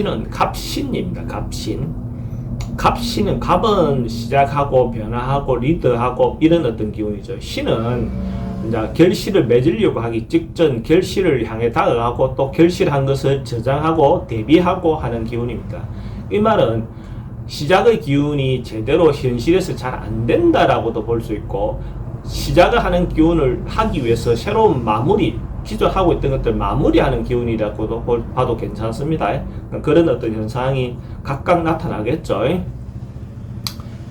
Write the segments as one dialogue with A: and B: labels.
A: 갑신은 갑신입니다. 갑신은 갑은 시작하고 변화하고 리드하고 이런 어떤 기운이죠. 신은 이제 결실을 맺으려고 하기 직전 결실을 향해 다가가고 또 결실한 것을 저장하고 대비하고 하는 기운입니다. 이 말은 시작의 기운이 제대로 현실에서 잘 안 된다라고도 볼 수 있고, 시작을 하는 기운을 하기 위해서 새로운 마무리, 기존 하고 있던 것들 마무리하는 기운이라고도 봐도 괜찮습니다. 그런 어떤 현상이 각각 나타나겠죠.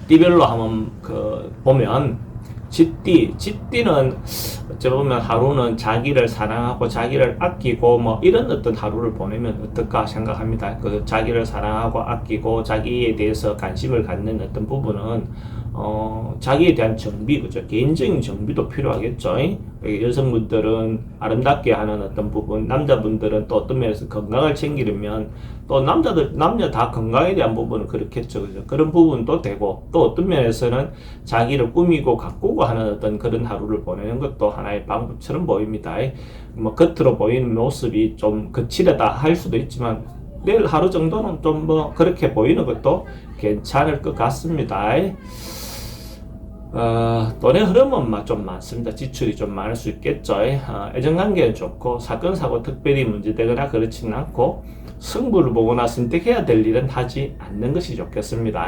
A: 띠별로 한번 보면 쥐띠는 어찌 보면 하루는 자기를 사랑하고 자기를 아끼고 뭐 이런 어떤 하루를 보내면 어떨까 생각합니다. 그 자기를 사랑하고 아끼고 자기에 대해서 관심을 갖는 어떤 부분은 자기에 대한 정비, 그죠? 개인적인 정비도 필요하겠죠. 여성분들은 아름답게 하는 어떤 부분, 남자분들은 또 어떤 면에서 건강을 챙기려면 또 남녀 다 건강에 대한 부분은 그렇겠죠. 그죠? 그런 부분도 되고, 또 어떤 면에서는 자기를 꾸미고 가꾸고 하는 어떤 그런 하루를 보내는 것도 하나의 방법처럼 보입니다. 뭐 겉으로 보이는 모습이 좀 거칠다 할 수도 있지만 내일 하루 정도는 좀 뭐 그렇게 보이는 것도 괜찮을 것 같습니다. 돈의 흐름은 좀 많습니다. 지출이 좀 많을 수 있겠죠. 애정관계는 좋고 사건 사고 특별히 문제되거나 그렇지는 않고, 승부를 보거나 선택해야 될 일은 하지 않는 것이 좋겠습니다.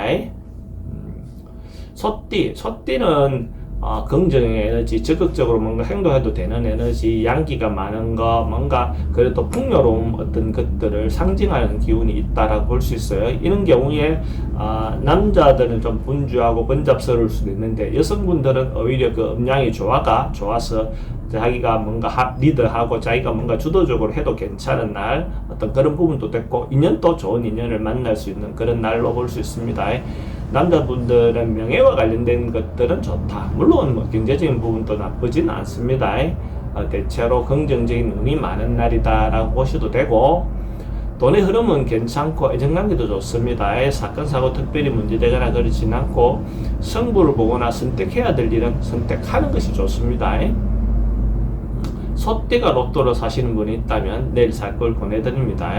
A: 소띠는 긍정의 에너지, 적극적으로 뭔가 행동해도 되는 에너지, 양기가 많은 거, 뭔가 그래도 풍요로운 어떤 것들을 상징하는 기운이 있다라고 볼 수 있어요. 이런 경우에 남자들은 좀 분주하고 번잡스러울 수도 있는데, 여성분들은 오히려 그 음양이 좋아서 자기가 뭔가 리드하고 자기가 뭔가 주도적으로 해도 괜찮은 날, 어떤 그런 부분도 됐고, 인연도 좋은 인연을 만날 수 있는 그런 날로 볼 수 있습니다. 남자분들은 명예와 관련된 것들은 좋다. 물론 뭐 경제적인 부분도 나쁘지는 않습니다. 대체로 긍정적인 운이 많은 날이다라고 보셔도 되고, 돈의 흐름은 괜찮고 애정관계도 좋습니다. 사건 사고 특별히 문제되거나 그렇지는 않고, 승부를 보거나 선택해야 될 일은 선택하는 것이 좋습니다. 소띠가 로또를 사시는 분이 있다면 내일 살 걸 권해드립니다.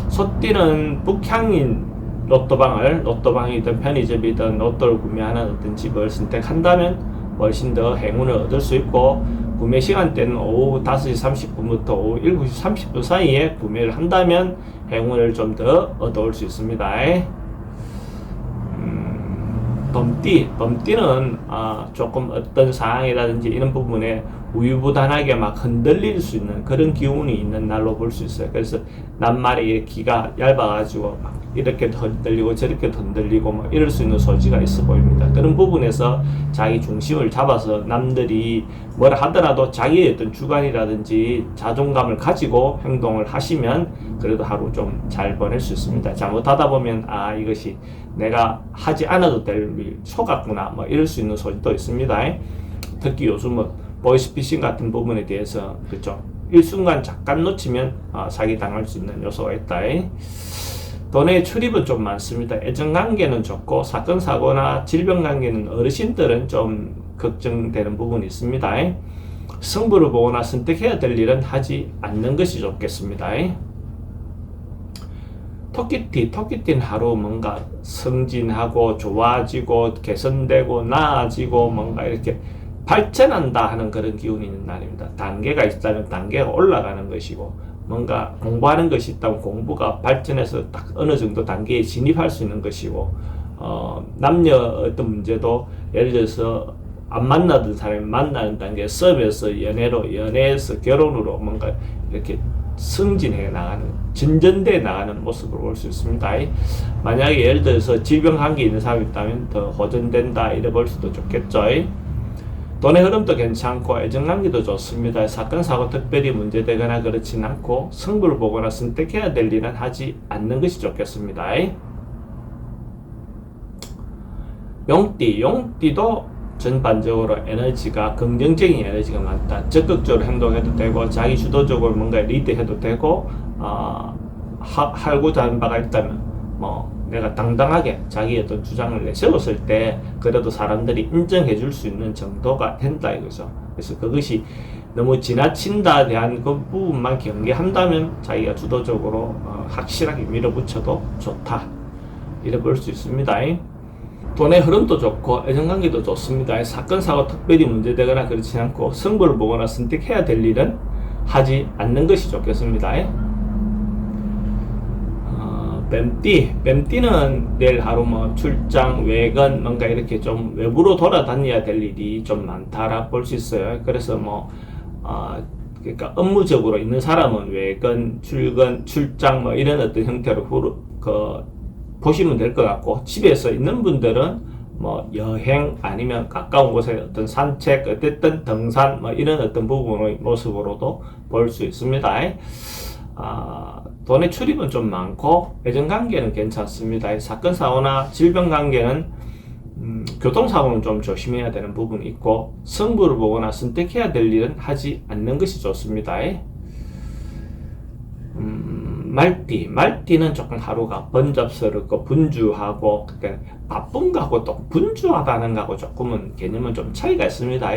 A: 소띠는 북향인 로또방이든 편의점이든 로또를 구매하는 어떤 집을 선택한다면 훨씬 더 행운을 얻을 수 있고, 구매 시간대는 오후 5시 30분부터 오후 7시 30분 사이에 구매를 한다면 행운을 좀 더 얻어올 수 있습니다. 범띠는 조금 어떤 상황이라든지 이런 부분에 우유부단하게 막 흔들릴 수 있는 그런 기운이 있는 날로 볼 수 있어요. 그래서 낱말이 기가 얇아가지고 막 이렇게 흔들리고 저렇게 흔들리고 뭐 이럴 수 있는 소지가 있어 보입니다. 그런 부분에서 자기 중심을 잡아서 남들이 뭐라 하더라도 자기의 어떤 주관이라든지 자존감을 가지고 행동을 하시면 그래도 하루 좀 잘 보낼 수 있습니다. 잘못하다 보면 이것이 내가 하지 않아도 될 일 속았구나 뭐 이럴 수 있는 소지도 있습니다. 특히 요즘은 보이스피싱 같은 부분에 대해서 그렇죠. 일순간 잠깐 놓치면 사기 당할 수 있는 요소가 있다. 돈의 출입은 좀 많습니다. 애정관계는 좋고 사건 사고나 질병관계는 어르신들은 좀 걱정되는 부분이 있습니다. 승부를 보거나 선택해야 될 일은 하지 않는 것이 좋겠습니다. 토끼띠는 하루 뭔가 승진하고 좋아지고 개선되고 나아지고 뭔가 이렇게 발전한다 하는 그런 기운이 있는 날입니다. 단계가 있다면 단계가 올라가는 것이고, 뭔가 공부하는 것이 있다면 공부가 발전해서 딱 어느 정도 단계에 진입할 수 있는 것이고, 남녀 어떤 문제도 예를 들어서 안 만나던 사람이 만나는 단계, 썸에서 연애로, 연애에서 결혼으로 뭔가 이렇게 승진해 나가는, 진전돼 나가는 모습을 볼 수 있습니다. 만약에 예를 들어서 질병관계 있는 사람이 있다면 더 호전된다 이래 볼 수도 좋겠죠. 돈의 흐름도 괜찮고 애정관계도 좋습니다. 사건 사고 특별히 문제되거나 그렇진 않고, 승부를 보거나 선택해야 될 일은 하지 않는 것이 좋겠습니다. 용띠도 전반적으로 에너지가 긍정적인 에너지가 많다. 적극적으로 행동해도 되고 자기 주도적으로 뭔가 리드해도 되고, 하고자 하는 바가 있다면 뭐 내가 당당하게 자기의 어떤 주장을 내세웠을 때 그래도 사람들이 인정해 줄 수 있는 정도가 된다 이거죠. 그래서 그것이 너무 지나친다에 대한 그 부분만 경계한다면 자기가 주도적으로 확실하게 밀어붙여도 좋다, 이래 볼 수 있습니다. 돈의 흐름도 좋고 애정관계도 좋습니다. 사건 사고 특별히 문제되거나 그렇지 않고 승부를 보거나 선택해야 될 일은 하지 않는 것이 좋겠습니다. 뱀띠는 내일 하루 뭐 출장, 외근, 뭔가 이렇게 좀 외부로 돌아다녀야 될 일이 좀 많다라 볼 수 있어요. 그래서 그러니까 업무적으로 있는 사람은 외근, 출근, 출장 뭐 이런 어떤 형태로 보시면 될 것 같고, 집에서 있는 분들은 뭐 여행 아니면 가까운 곳에 어떤 산책, 어쨌든 등산 뭐 이런 어떤 부분의 모습으로도 볼 수 있습니다. 돈의 출입은 좀 많고 애정관계는 괜찮습니다. 사건 사고나 질병 관계는 교통사고는 좀 조심해야 되는 부분이 있고, 승부를 보거나 선택해야 될 일은 하지 않는 것이 좋습니다. 말띠는 조금 하루가 번잡스럽고 분주하고, 바쁜 거하고 또 분주하다는 거하고 조금은 개념은 좀 차이가 있습니다.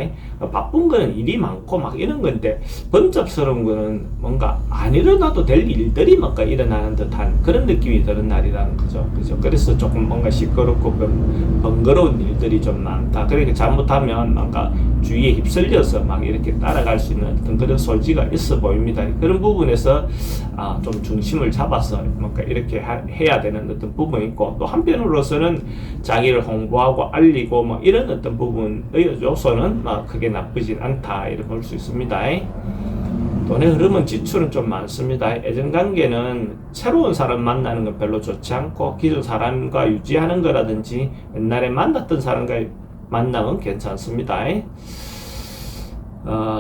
A: 바쁜 거는 일이 많고 막 이런 건데, 번잡스러운 거는 뭔가 안 일어나도 될 일들이 뭔가 일어나는 듯한 그런 느낌이 드는 날이라는 거죠. 그죠? 그래서 조금 뭔가 시끄럽고 번거로운 일들이 좀 많다. 그러니까 잘못하면 뭔가 주위에 휩쓸려서 막 이렇게 따라갈 수 있는 어떤 그런 소지가 있어 보입니다. 그런 부분에서 좀 중심을 잡아서 뭔가 이렇게 해야 되는 어떤 부분이 있고, 또 한편으로서는 자기를 홍보하고 알리고 뭐 이런 어떤 부분의 요소는 크게 나쁘진 않다, 이렇게 볼 수 있습니다. 돈의 흐름은 지출은 좀 많습니다. 애정관계는 새로운 사람 만나는 건 별로 좋지 않고, 기존 사람과 유지하는 거라든지 옛날에 만났던 사람과 만남은 괜찮습니다.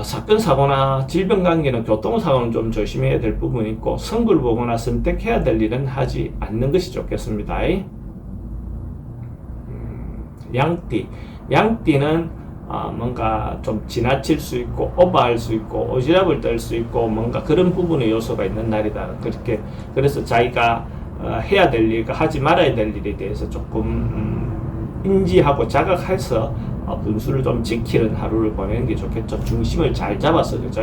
A: 사건 사고나 질병 관계는 교통사고는 좀 조심해야 될 부분이 있고, 승부를 보거나 선택해야 될 일은 하지 않는 것이 좋겠습니다. 양띠는 뭔가 좀 지나칠 수 있고 오버할 수 있고 오지랖을 떨 수 있고 뭔가 그런 부분의 요소가 있는 날이다. 그래서 자기가 해야 될 일과 하지 말아야 될 일에 대해서 조금 인지하고 자각해서 분수를 좀 지키는 하루를 보내는 게 좋겠죠. 중심을 잘 잡아서, 그죠?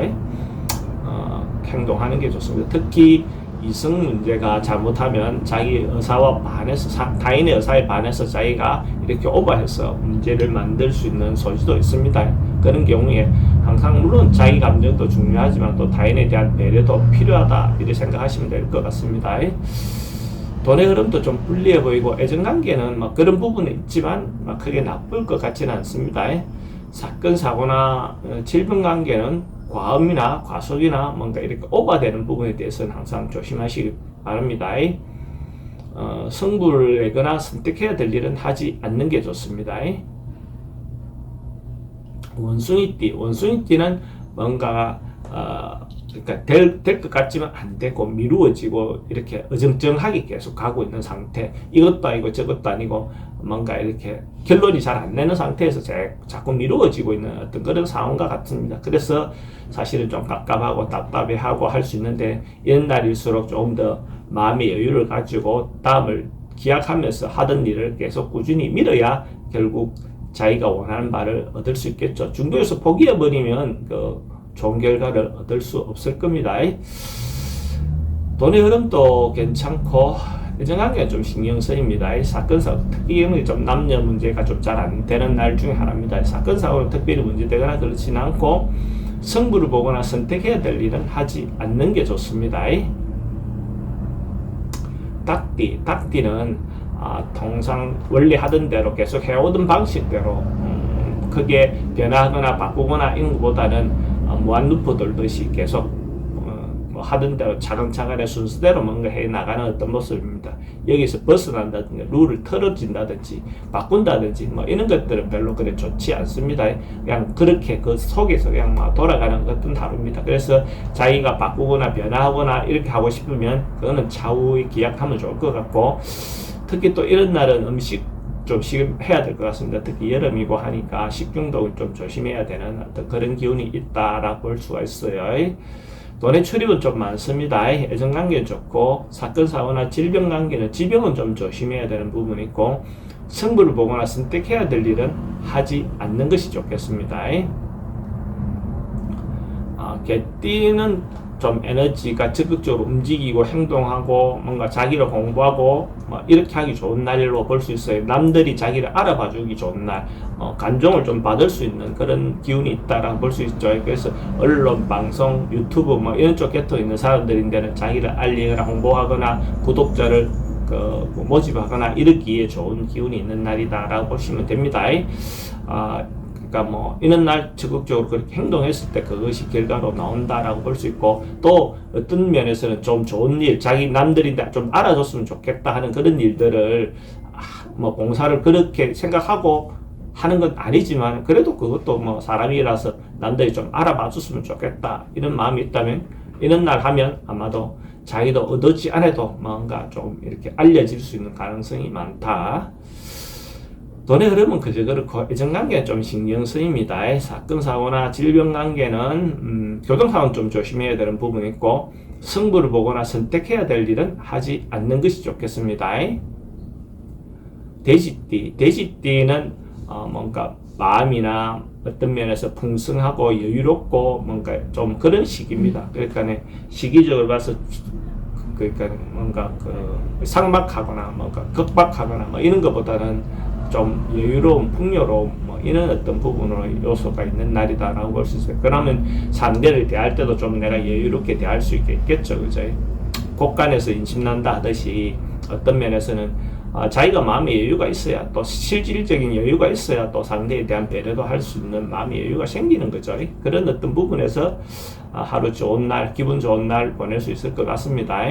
A: 행동하는 게 좋습니다. 특히 이성 문제가 잘못하면 자기 의사와 반해서, 타인의 의사에 반해서 자기가 이렇게 오버해서 문제를 만들 수 있는 소지도 있습니다. 그런 경우에 항상 물론 자기 감정도 중요하지만 또 타인에 대한 배려도 필요하다, 이렇게 생각하시면 될 것 같습니다. 돈의 흐름도 좀 불리해 보이고, 애정관계는 그런 부분이 있지만 크게 나쁠 것 같지는 않습니다. 사건 사고나 질병 관계는 과음이나 과속이나 뭔가 이렇게 오버되는 부분에 대해서는 항상 조심하시기 바랍니다. 승부를 내거나 선택해야 될 일은 하지 않는 게 좋습니다. 원숭이띠는 뭔가 그러니까 될 것 같지만 안 되고 미루어지고 이렇게 어정쩡하게 계속 가고 있는 상태, 이것도 아니고 저것도 아니고 뭔가 이렇게 결론이 잘 안 내는 상태에서 자꾸 미루어지고 있는 어떤 그런 상황과 같습니다. 그래서 사실은 좀 깝깝하고 답답해하고 할 수 있는데, 이런 날일수록 조금 더 마음의 여유를 가지고 다음을 기약하면서 하던 일을 계속 꾸준히 밀어야 결국 자기가 원하는 바를 얻을 수 있겠죠. 중도에서 포기해버리면 좋은 결과를 얻을 수 없을 겁니다. 돈의 흐름도 괜찮고 애정관계가 좀 신경 쓰입니다. 사건 사고, 특히 좀 남녀 문제가 좀 잘 안 되는 날 중에 하나입니다. 사건 사고는 특별히 문제되거나 그렇지는 않고, 승부를 보거나 선택해야 될 일은 하지 않는 게 좋습니다. 닭띠는 통상 원래 하던 대로 계속 해오던 방식대로 크게 변화하거나 바꾸거나 이런 것보다는 무한루프 돌듯이 계속 하던 대로 차근차근의 순서대로 뭔가 해 나가는 어떤 모습입니다. 여기서 벗어난다든지 룰을 틀어진다든지 바꾼다든지 이런 것들은 별로 그래 좋지 않습니다. 그냥 그렇게 그 속에서 그냥 돌아가는 어떤 하루입니다. 그래서 자기가 바꾸거나 변화하거나 이렇게 하고 싶으면 그거는 차후에 기약하면 좋을 것 같고, 특히 또 이런 날은 음식 좀 해야 될 것 같습니다. 특히 여름이고 하니까 식중독을 좀 조심해야 되는 어떤 그런 기운이 있다라고 볼 수가 있어요. 돈의 출입은 좀 많습니다. 애정관계는 좋고, 사건 사고나 질병 관계는 질병은 좀 조심해야 되는 부분이 있고, 승부를 보거나 선택해야 될 일은 하지 않는 것이 좋겠습니다. 띠는 좀 에너지가 적극적으로 움직이고 행동하고 뭔가 자기를 공부하고 뭐 이렇게 하기 좋은 날로 볼 수 있어요. 남들이 자기를 알아봐 주기 좋은 날, 간종을 좀 받을 수 있는 그런 기운이 있다라고 볼 수 있죠. 그래서 언론, 방송, 유튜브 뭐 이런 쪽 계통 있는 사람들인데는 자기를 알리거나 홍보하거나 구독자를 모집하거나 이러기에 좋은 기운이 있는 날이다라고 보시면 됩니다. 그러니까 뭐 이런 날 적극적으로 그렇게 행동했을 때 그것이 결과로 나온다라고 볼 수 있고, 또 어떤 면에서는 좀 좋은 일, 자기 남들이 좀 알아줬으면 좋겠다 하는 그런 일들을 뭐 봉사를 그렇게 생각하고 하는 건 아니지만 그래도 그것도 뭐 사람이라서 남들이 좀 알아봐 줬으면 좋겠다 이런 마음이 있다면 이런 날 하면 아마도 자기도 얻지 않아도 뭔가 좀 이렇게 알려질 수 있는 가능성이 많다. 돈의 흐름은 그저 그렇고 애정관계는 좀 신경 쓰입니다. 사건 사고나 질병 관계는 교통상황 좀 조심해야 되는 부분이 있고, 승부를 보거나 선택해야 될 일은 하지 않는 것이 좋겠습니다. 돼지띠는 뭔가 마음이나 어떤 면에서 풍성하고 여유롭고 뭔가 좀 그런 시기입니다. 그러니까 시기적으로 봐서 그러니까 뭔가 상박하거나 뭔가 극박하거나 뭐 이런 것보다는 좀 여유로운, 풍요로움 뭐 이런 어떤 부분으로 요소가 있는 날이다라고 볼 수 있어요. 그러면 상대를 대할 때도 좀 내가 여유롭게 대할 수 있겠죠, 그죠? 곳간에서 인심난다 하듯이 어떤 면에서는 자기가 마음의 여유가 있어야, 또 실질적인 여유가 있어야 또 상대에 대한 배려도 할 수 있는 마음의 여유가 생기는 거죠. 그런 어떤 부분에서 하루 좋은 날, 기분 좋은 날 보낼 수 있을 것 같습니다.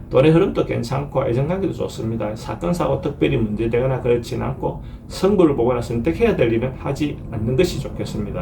A: 돈의 흐름도 괜찮고 애정관계도 좋습니다. 사건 사고 특별히 문제되거나 그렇지는 않고, 승부를 보거나 선택해야 될 일은 하지 않는 것이 좋겠습니다.